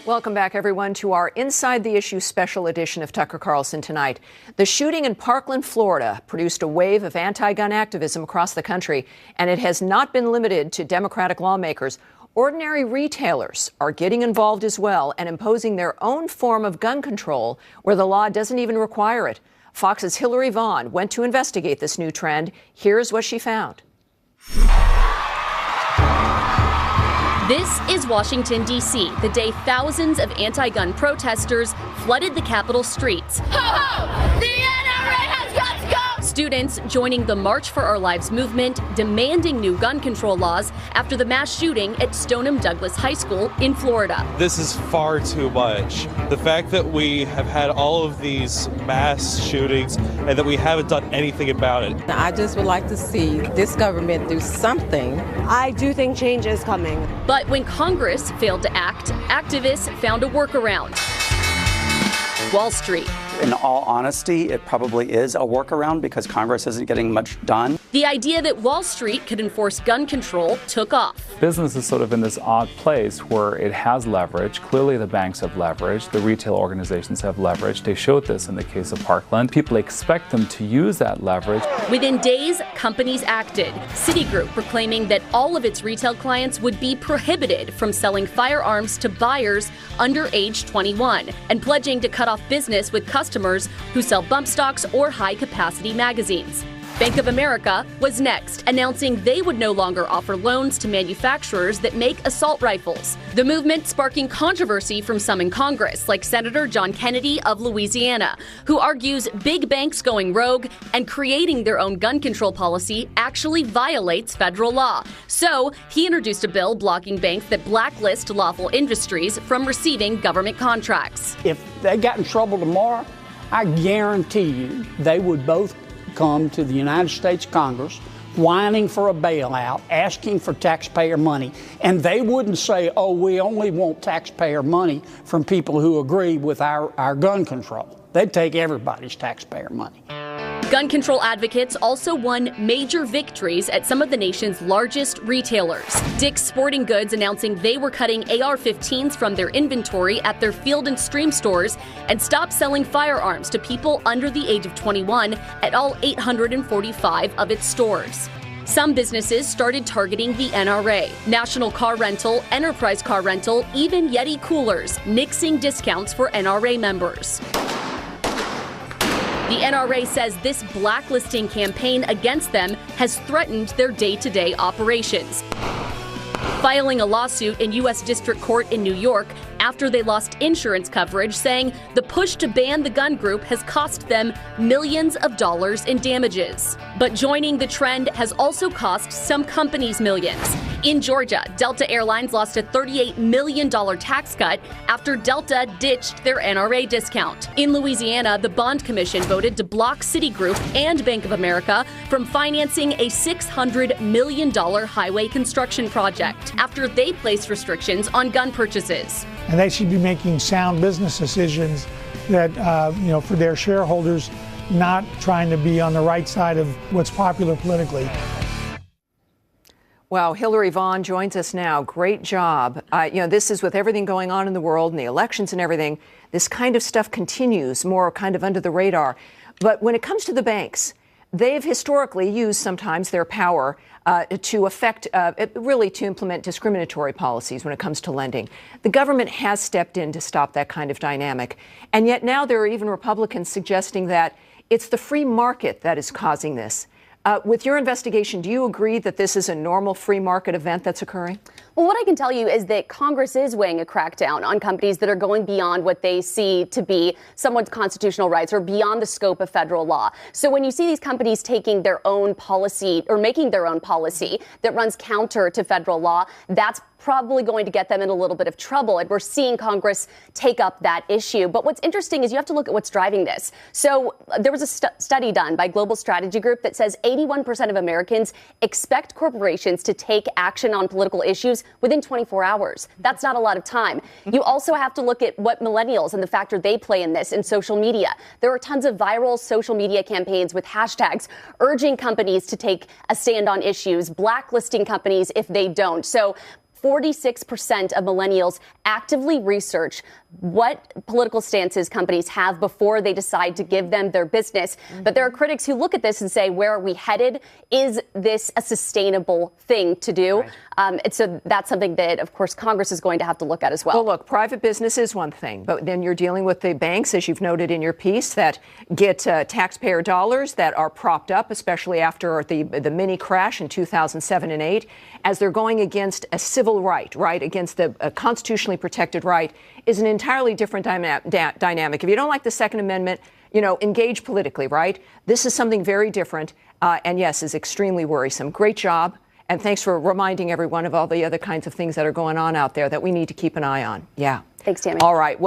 Welcome back, everyone, to our Inside the Issue special edition of Tucker Carlson tonight. The shooting in Parkland, Florida, produced a wave of anti-gun activism across the country, and it has not been limited to Democratic lawmakers. Ordinary retailers are getting involved as well and imposing their own form of gun control where the law doesn't even require it. Fox's Hillary Vaughn went to investigate this new trend. Here's what she found. This is Washington, D.C., the day thousands of anti-gun protesters flooded the Capitol streets. Ho, ho! The NRA has got to go! Students joining the March for Our Lives movement, demanding new gun control laws after the mass shooting at Stoneham Douglas High School in Florida. This is far too much. The fact that we have had all of these mass shootings and that we haven't done anything about it. I just would like to see this government do something. I do think change is coming. But when Congress failed to act, activists found a workaround. Wall Street. In all honesty, it probably is a workaround because Congress isn't getting much done. The idea that Wall Street could enforce gun control took off. Business is sort of in this odd place where it has leverage. Clearly the banks have leverage. The retail organizations have leverage. They showed this in the case of Parkland. People expect them to use that leverage. Within days, companies acted. Citigroup proclaiming that all of its retail clients would be prohibited from selling firearms to buyers under age 21 and pledging to cut off business with customers who sell bump stocks or high-capacity magazines. Bank of America was next, announcing they would no longer offer loans to manufacturers that make assault rifles. The movement sparking controversy from some in Congress, like Senator John Kennedy of Louisiana, who argues big banks going rogue and creating their own gun control policy actually violates federal law. So he introduced a bill blocking banks that blacklist lawful industries from receiving government contracts. If they got in trouble tomorrow, I guarantee you they would both come to the United States Congress whining for a bailout, asking for taxpayer money, and they wouldn't say, oh, we only want taxpayer money from people who agree with our gun control. They'd take everybody's taxpayer money. Gun control advocates also won major victories at some of the nation's largest retailers. Dick's Sporting Goods announcing they were cutting AR-15s from their inventory at their Field & Stream stores and stopped selling firearms to people under the age of 21 at all 845 of its stores. Some businesses started targeting the NRA, National Car Rental, Enterprise Car Rental, even Yeti Coolers, nixing discounts for NRA members. The NRA says this blacklisting campaign against them has threatened their day-to-day operations, filing a lawsuit in U.S. District Court in New York after they lost insurance coverage, saying the push to ban the gun group has cost them millions of dollars in damages. But joining the trend has also cost some companies millions. In Georgia, Delta Airlines lost a $38 million tax cut after Delta ditched their NRA discount. In Louisiana, the Bond Commission voted to block Citigroup and Bank of America from financing a $600 million highway construction project after they placed restrictions on gun purchases. And they should be making sound business decisions that, for their shareholders, not trying to be on the right side of what's popular politically. Wow, Hillary Vaughn joins us now. Great job. This is with everything going on in the world and the elections and everything. This kind of stuff continues more kind of under the radar. But when it comes to the banks, they've historically used sometimes their power to implement discriminatory policies when it comes to lending. The government has stepped in to stop that kind of dynamic. And yet now there are even Republicans suggesting that it's the free market that is causing this. With your investigation, do you agree that this is a normal free market event that's occurring? Well, what I can tell you is that Congress is weighing a crackdown on companies that are going beyond what they see to be someone's constitutional rights or beyond the scope of federal law. So when you see these companies taking their own policy or making their own policy that runs counter to federal law, that's probably going to get them in a little bit of trouble. And we're seeing Congress take up that issue. But what's interesting is you have to look at what's driving this. So there was a study done by Global Strategy Group that says 81% of Americans expect corporations to take action on political issues within 24 hours. That's not a lot of time. You also have to look at what millennials and the factor they play in this in social media. There are tons of viral social media campaigns with hashtags urging companies to take a stand on issues, blacklisting companies if they don't. So 46% of millennials actively research what political stances companies have before they decide to give them their business. But there are critics who look at this and say, where are we headed? Is this a sustainable thing to do? Right. And so that's something that, of course, Congress is going to have to look at as well. Well, look, private business is one thing, but then you're dealing with the banks, as you've noted in your piece, that get taxpayer dollars that are propped up, especially after the mini crash in 2007 and 8, as they're going against a civil right, against a constitutionally protected right, is an entirely different dynamic. If you don't like the Second Amendment, engage politically, right? This is something very different, and yes, is extremely worrisome. Great job. And thanks for reminding everyone of all the other kinds of things that are going on out there that we need to keep an eye on. Yeah. Thanks, Tammy. All right. Well.